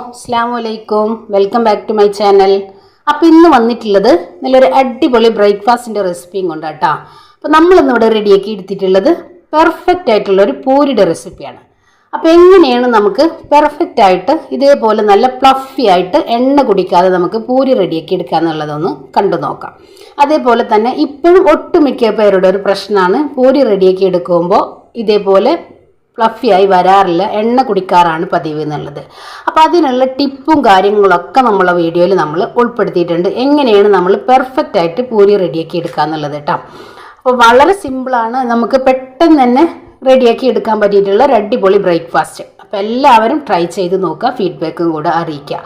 അസ്സലാമു അലൈക്കും. Welcome back to my channel. അപ്പോൾ ഇന്ന് വന്നിട്ടുള്ളത് നല്ലൊരു അടിപൊളി ബ്രേക്ക്ഫാസ്റ്റിൻ്റെ റെസിപ്പിയും കൊണ്ടാട്ടോ. അപ്പോൾ നമ്മളിന്ന് ഇവിടെ റെഡിയാക്കി എടുത്തിട്ടുള്ളത് പെർഫെക്റ്റ് ആയിട്ടുള്ള ഒരു പൂരിയുടെ റെസിപ്പിയാണ്. അപ്പോൾ എങ്ങനെയാണ് നമുക്ക് പെർഫെക്റ്റ് ആയിട്ട് ഇതേപോലെ നല്ല പ്ലഫി ആയിട്ട് എണ്ണ കുടിക്കാതെ നമുക്ക് പൂരി റെഡിയാക്കി എടുക്കുക എന്നുള്ളതൊന്ന് കണ്ടു നോക്കാം. അതേപോലെ തന്നെ ഇപ്പോഴും ഒട്ടുമിക്ക പേരുടെ ഒരു പ്രശ്നമാണ് പൂരി റെഡിയാക്കി എടുക്കുമ്പോൾ ഇതേപോലെ ഫ്ലഫിയായി വരാറില്ല, എണ്ണ കുടിക്കാറാണ് പതിവ് എന്നുള്ളത്. അപ്പോൾ അതിനുള്ള ടിപ്പും കാര്യങ്ങളൊക്കെ നമ്മളെ വീഡിയോയിൽ നമ്മൾ ഉൾപ്പെടുത്തിയിട്ടുണ്ട്. എങ്ങനെയാണ് നമ്മൾ പെർഫെക്റ്റ് ആയിട്ട് പൂരി റെഡിയാക്കി എടുക്കുക എന്നുള്ളത് കേട്ടോ. അപ്പോൾ വളരെ സിമ്പിളാണ്, നമുക്ക് പെട്ടെന്ന് തന്നെ റെഡിയാക്കി എടുക്കാൻ പറ്റിയിട്ടുള്ള ഒരു അടിപൊളി ബ്രേക്ക്ഫാസ്റ്റ്. അപ്പോൾ എല്ലാവരും ട്രൈ ചെയ്ത് നോക്കുക, ഫീഡ്ബാക്കും കൂടെ അറിയിക്കുക.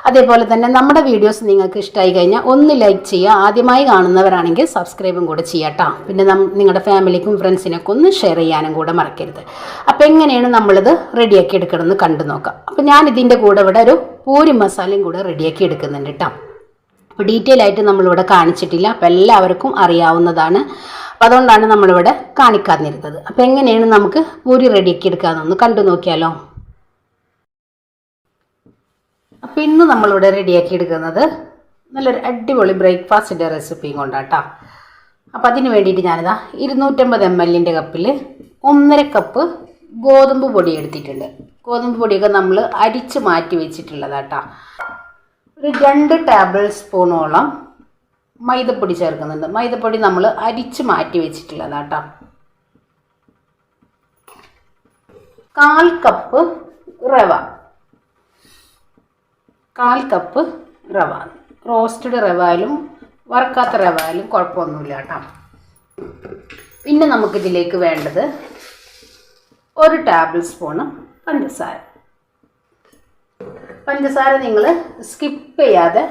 അതേപോലെ തന്നെ നമ്മുടെ വീഡിയോസ് നിങ്ങൾക്ക് ഇഷ്ടമായി കഴിഞ്ഞാൽ ഒന്ന് ലൈക്ക് ചെയ്യുക, ആദ്യമായി കാണുന്നവരാണെങ്കിൽ സബ്സ്ക്രൈബും കൂടെ ചെയ്യാം കേട്ടോ. പിന്നെ നിങ്ങളുടെ ഫാമിലിക്കും ഫ്രണ്ട്സിനൊക്കെ ഒന്ന് ഷെയർ ചെയ്യാനും കൂടെ മറക്കരുത്. അപ്പോൾ എങ്ങനെയാണ് നമ്മളിത് റെഡിയാക്കി എടുക്കണമെന്ന് കണ്ടു നോക്കാം. അപ്പോൾ ഞാൻ ഇതിൻ്റെ കൂടെ ഇവിടെ ഒരു പൂരി മസാലയും കൂടെ റെഡിയാക്കി എടുക്കുന്നുണ്ട് കേട്ടോ. അപ്പോൾ ഡീറ്റെയിൽ ആയിട്ട് നമ്മളിവിടെ കാണിച്ചിട്ടില്ല, അപ്പോൾ എല്ലാവർക്കും അറിയാവുന്നതാണ്. അപ്പോൾ അതുകൊണ്ടാണ് നമ്മളിവിടെ കാണിക്കാതിരുന്നത്. അപ്പോൾ എങ്ങനെയാണ് നമുക്ക് പൂരി റെഡിയാക്കി എടുക്കാമെന്നൊന്ന് കണ്ടു നോക്കിയാലോ. അപ്പോൾ ഇന്ന് നമ്മളിവിടെ റെഡിയാക്കി എടുക്കുന്നത് നല്ലൊരു അടിപൊളി ബ്രേക്ക്ഫാസ്റ്റിൻ്റെ റെസിപ്പിയും കൊണ്ടാട്ടോ. അപ്പോൾ അതിന് വേണ്ടിയിട്ട് ഞാനിതാ 250 ml കപ്പിൽ 1.5 കപ്പ് ഗോതമ്പ് പൊടി എടുത്തിട്ടുണ്ട്. ഗോതമ്പ് പൊടിയൊക്കെ നമ്മൾ അരിച്ച് മാറ്റി വെച്ചിട്ടുള്ളതാട്ടോ. ഒരു 2 ടേബിൾ സ്പൂണോളം മൈദപ്പൊടി ചേർക്കുന്നുണ്ട്. മൈദപ്പൊടി നമ്മൾ അരിച്ച് മാറ്റി വെച്ചിട്ടുള്ളതാട്ടോ. 1/4 കപ്പ് റവ, 1/4 കപ്പ് റവ. റോസ്റ്റഡ് റവ ആയാലും വറുക്കാത്ത റവ ആയാലും കുഴപ്പമൊന്നുമില്ല കേട്ടോ. പിന്നെ നമുക്കിതിലേക്ക് വേണ്ടത് 1 ടേബിൾ സ്പൂണ് പഞ്ചസാര. പഞ്ചസാര നിങ്ങൾ സ്കിപ്പ് ചെയ്യാതെ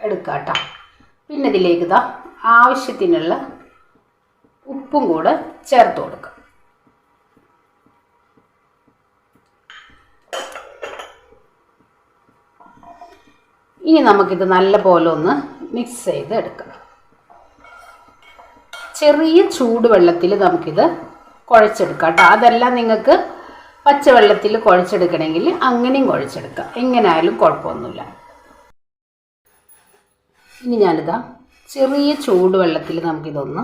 എടുക്കുക കേട്ടോ. പിന്നെ ഇതിലേക്ക് ഇതാ ആവശ്യത്തിനുള്ള ഉപ്പും കൂടെ ചേർത്ത് കൊടുക്കുക. ഇനി നമുക്കിത് നല്ല പോലെ ഒന്ന് മിക്സ് ചെയ്ത് എടുക്കാം. ചെറിയ ചൂടുവെള്ളത്തിൽ നമുക്കിത് കുഴച്ചെടുക്കാം കേട്ടോ. അതെല്ലാം നിങ്ങൾക്ക് പച്ചവെള്ളത്തിൽ കുഴച്ചെടുക്കണമെങ്കിൽ അങ്ങനെയും കുഴച്ചെടുക്കാം, എങ്ങനെയായാലും കുഴപ്പമൊന്നുമില്ല. ഇനി ഞാനിതാ ചെറിയ ചൂടുവെള്ളത്തിൽ നമുക്കിതൊന്ന്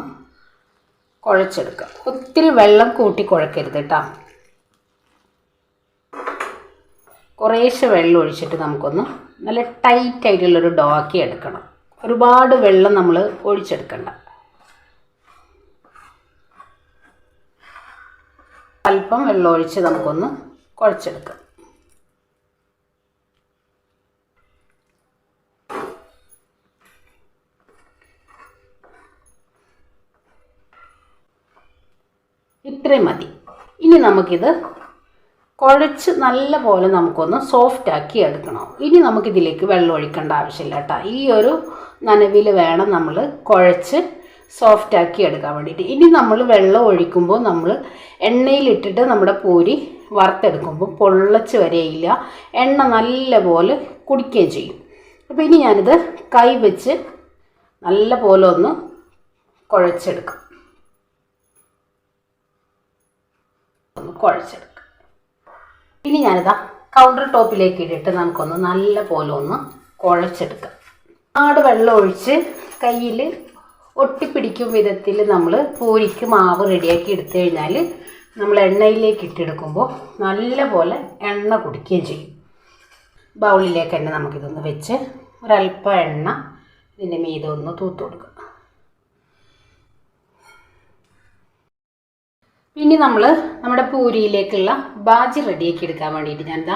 കുഴച്ചെടുക്കാം. ഒത്തിരി വെള്ളം കൂട്ടി കുഴക്കരുത് കേട്ടോ. കുറേശ്ശെ വെള്ളം ഒഴിച്ചിട്ട് നമുക്കൊന്ന് നല്ല ടൈറ്റായിട്ടുള്ളൊരു ഡോ ആക്കി എടുക്കണം. ഒരുപാട് വെള്ളം നമ്മൾ ഒഴിച്ചെടുക്കണ്ട. അല്പം വെള്ളം ഒഴിച്ച് നമുക്കൊന്ന് കുഴച്ചെടുക്കാം. ഇത്രയും മതി. ഇനി നമുക്കിത് കുഴച്ച് നല്ല പോലെ നമുക്കൊന്ന് സോഫ്റ്റ് ആക്കി എടുക്കണം. ഇനി നമുക്കിതിലേക്ക് വെള്ളം ഒഴിക്കേണ്ട ആവശ്യമില്ല കേട്ടോ. ഈ ഒരു നനവിൽ വേണം നമ്മൾ കുഴച്ച് സോഫ്റ്റ് ആക്കി എടുക്കാൻ വേണ്ടിയിട്ട്. ഇനി നമ്മൾ വെള്ളം ഒഴിക്കുമ്പോൾ നമ്മൾ എണ്ണയിലിട്ടിട്ട് നമ്മുടെ പൂരി വറുത്തെടുക്കുമ്പോൾ പൊള്ളച്ച് വരെയില്ല, എണ്ണ നല്ല പോലെ കുടിക്കുകയും ചെയ്യും. അപ്പോൾ ഇനി ഞാനിത് കൈ വെച്ച് നല്ല പോലെ ഒന്ന് കുഴച്ചെടുക്കാം. ഒന്ന് കുഴച്ചെടുക്കാം. ഇനി ഞാനിതാ കൗണ്ടർ ടോപ്പിലേക്ക് ഇട്ടിട്ട് നമുക്കൊന്ന് നല്ല പോലെ ഒന്ന് കുഴച്ചെടുക്കാം. ഒരുപാട് വെള്ളം ഒഴിച്ച് കയ്യിൽ ഒട്ടിപ്പിടിക്കും വിധത്തിൽ നമ്മൾ പൂരിക്ക് മാവ് റെഡിയാക്കി എടുത്തു കഴിഞ്ഞാൽ നമ്മൾ എണ്ണയിലേക്ക് ഇട്ടെടുക്കുമ്പോൾ നല്ല പോലെ എണ്ണ കുടിക്കുകയും ചെയ്യും. ബൗളിലേക്ക് തന്നെ നമുക്കിതൊന്ന് വെച്ച് ഒരല്പം എണ്ണ ഇതിൻ്റെ മീതെ ഒന്ന് തൂത്ത് കൊടുക്കുക. ഇനി നമ്മൾ നമ്മുടെ പൂരിയിലേക്കുള്ള ബാജി റെഡിയാക്കി എടുക്കാൻ വേണ്ടിയിട്ട് ഞാനിതാ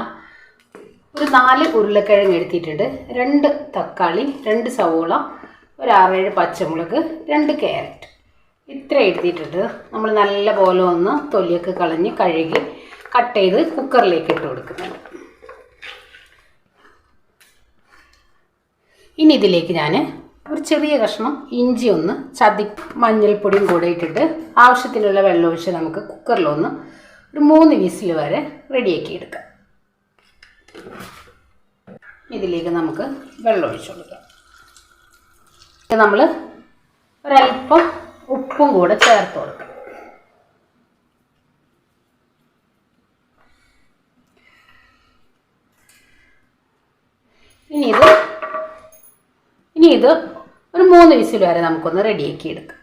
ഒരു 4 ഉരുളക്കിഴങ്ങ് എടുത്തിട്ടുണ്ട്, 2 തക്കാളി, 2 സവോള, ഒരു 6-7 പച്ചമുളക്, 2 ക്യാരറ്റ്, ഇത്ര എടുത്തിട്ടുണ്ട്. നമ്മൾ നല്ല പോലെ ഒന്ന് തൊലിയൊക്കെ കളഞ്ഞ് കഴുകി കട്ട് ചെയ്ത് കുക്കറിലേക്ക് ഇട്ട് കൊടുക്കുന്നുണ്ട്. ഇനി ഇതിലേക്ക് ഞാൻ ഒരു ചെറിയ കഷ്ണം ഇഞ്ചി ഒന്ന് മഞ്ഞൾപ്പൊടിയും കൂടെ ഇട്ടിട്ട് ആവശ്യത്തിനുള്ള വെള്ളം ഒഴിച്ച് നമുക്ക് കുക്കറിലൊന്ന് ഒരു 3 വിസിൽ വരെ റെഡിയാക്കി എടുക്കാം. ഇതിലേക്ക് നമുക്ക് വെള്ളം ഒഴിച്ചു കൊടുക്കാം. നമ്മൾ ഒരല്പം ഉപ്പും കൂടെ ചേർത്ത് കൊടുക്കാം. ഇനി ഇത് ഒരു 3 വിസിൽ വരെ നമുക്കൊന്ന് റെഡിയാക്കി എടുക്കാം.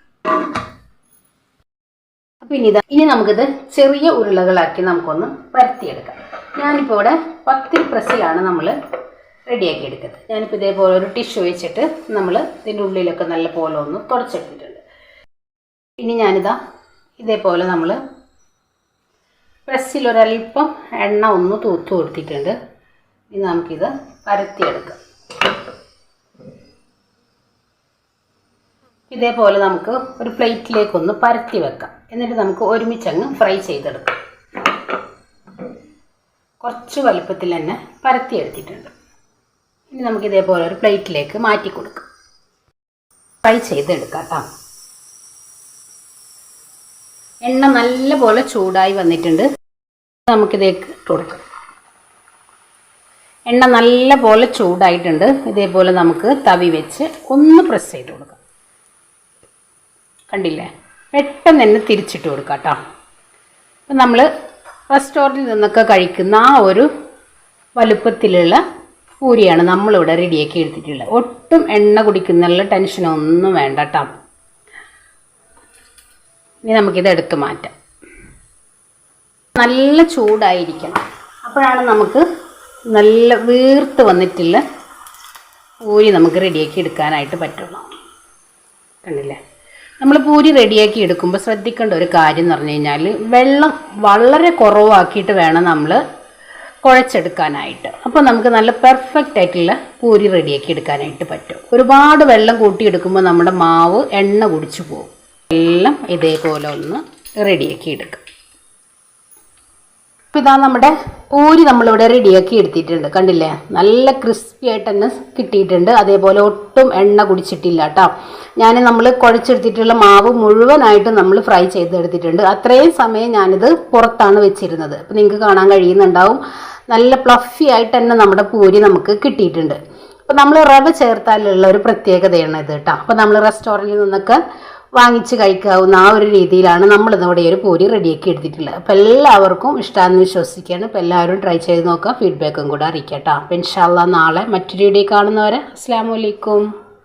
അപ്പോൾ ഇനി നമുക്കിത് ചെറിയ ഉരുളകളാക്കി നമുക്കൊന്ന് പരത്തിയെടുക്കാം. ഞാനിപ്പോൾ ഇവിടെ 10 പ്രസ്സിലാണ് നമ്മൾ റെഡിയാക്കി എടുക്കുന്നത്. ഞാനിപ്പോൾ ഇതേപോലെ ഒരു ടിഷ്യൂ വെച്ചിട്ട് നമ്മൾ ഇതിൻ്റെ ഉള്ളിലൊക്കെ നല്ല പോലെ ഒന്ന് തുടച്ചെടുത്തിട്ടുണ്ട്. ഇനി ഞാനിതാ ഇതേപോലെ നമ്മൾ പ്രസ്സിലൊരൽപ്പം എണ്ണ ഒന്ന് തൂത്ത് കൊടുത്തിട്ടുണ്ട്. ഇനി നമുക്കിത് പരത്തിയെടുക്കാം. ഇതേപോലെ നമുക്ക് ഒരു പ്ലേറ്റിലേക്കൊന്ന് പരത്തി വെക്കാം. എന്നിട്ട് നമുക്ക് ഒരുമിച്ചങ്ങ് ഫ്രൈ ചെയ്തെടുക്കാം. കുറച്ച് വലുപ്പത്തിൽ തന്നെ പരത്തിയെടുത്തിട്ടുണ്ട്. ഇനി നമുക്ക് ഇതേപോലെ ഒരു പ്ലേറ്റിലേക്ക് മാറ്റി കൊടുക്കാം. ഫ്രൈ ചെയ്തെടുക്കാം കേട്ടോ. എണ്ണ നല്ലപോലെ ചൂടായി വന്നിട്ടുണ്ട്. നമുക്കിതേക്ക് ഇട്ട് കൊടുക്കാം. എണ്ണ നല്ലപോലെ ചൂടായിട്ടുണ്ട്. ഇതേപോലെ നമുക്ക് തവി വെച്ച് ഒന്ന് പ്രസ് ചെയ്ത് കൊടുക്കാം. കണ്ടില്ലേ, പെട്ടെന്ന് തന്നെ തിരിച്ചിട്ട് കൊടുക്കാം കേട്ടോ. അപ്പം നമ്മൾ റെസ്റ്റോറൻറ്റിൽ നിന്നൊക്കെ കഴിക്കുന്ന ആ ഒരു വലുപ്പത്തിലുള്ള പൂരിയാണ് നമ്മളിവിടെ റെഡിയാക്കി എടുത്തിട്ടുള്ളത്. ഒട്ടും എണ്ണ കുടിക്കുന്നുള്ള ടെൻഷനൊന്നും വേണ്ട കേട്ടോ. ഇനി നമുക്കിത് എടുത്ത് മാറ്റാം. നല്ല ചൂടായിരിക്കണം, അപ്പോഴാണ് നമുക്ക് നല്ല വീർത്ത് വന്നിട്ടുള്ള പൂരി നമുക്ക് റെഡിയാക്കി എടുക്കാനായിട്ട് പറ്റുള്ളൂ. കണ്ടില്ലേ, നമ്മൾ പൂരി റെഡിയാക്കി എടുക്കുമ്പോൾ ശ്രദ്ധിക്കേണ്ട ഒരു കാര്യം എന്ന് പറഞ്ഞു കഴിഞ്ഞാൽ വെള്ളം വളരെ കുറവാക്കിയിട്ട് വേണം നമ്മൾ കുഴച്ചെടുക്കാനായിട്ട്. അപ്പോൾ നമുക്ക് നല്ല പെർഫെക്റ്റ് ആയിട്ടുള്ള പൂരി റെഡിയാക്കി എടുക്കാനായിട്ട് പറ്റും. ഒരുപാട് വെള്ളം കൂട്ടിയെടുക്കുമ്പോൾ നമ്മുടെ മാവ് എണ്ണ കുടിച്ചു പോകും. എല്ലാം ഇതേപോലെ ഒന്ന് റെഡിയാക്കി എടുക്കാം. അപ്പോൾ ഇതാ നമ്മുടെ പൂരി നമ്മളിവിടെ റെഡിയാക്കി എടുത്തിട്ടുണ്ട്. കണ്ടില്ലേ, നല്ല ക്രിസ്പി ആയിട്ട് തന്നെ കിട്ടിയിട്ടുണ്ട്. അതേപോലെ ഒട്ടും എണ്ണ കുടിച്ചിട്ടില്ല കേട്ടോ. നമ്മൾ കുഴച്ചെടുത്തിട്ടുള്ള മാവ് മുഴുവനായിട്ട് നമ്മൾ ഫ്രൈ ചെയ്തെടുത്തിട്ടുണ്ട്. അത്രയും സമയം ഞാനിത് പുറത്താണ് വെച്ചിരുന്നത്. അപ്പോൾ നിങ്ങൾക്ക് കാണാൻ കഴിയുന്നുണ്ടാവും, നല്ല ഫ്ലഫി ആയിട്ട് തന്നെ നമ്മുടെ പൂരി നമുക്ക് കിട്ടിയിട്ടുണ്ട്. അപ്പോൾ നമ്മൾ റവ ചേർത്താലുള്ള ഒരു പ്രത്യേകതയാണ് ഇത് കേട്ടോ. അപ്പോൾ നമ്മൾ റെസ്റ്റോറൻറ്റിൽ നിന്നൊക്കെ വാങ്ങിച്ച് കഴിക്കാവുന്ന ആ ഒരു രീതിയിലാണ് നമ്മളിന്നിവിടെ ഒരു പൂരി റെഡിയാക്കി എടുത്തിട്ടുള്ളത്. അപ്പോൾ എല്ലാവർക്കും ഇഷ്ടമാണെന്ന് വിശ്വസിക്കുകയാണ്. അപ്പോൾ എല്ലാവരും ട്രൈ ചെയ്ത് നോക്കുക, ഫീഡ്ബാക്കും കൂടെ അറിയിക്കാം കേട്ടോ. അപ്പോൾ ഇൻഷാ അല്ലാഹ് നാളെ മറ്റൊരു വീഡിയോ കാണുന്നവരെ അസ്സലാമു അലൈക്കും.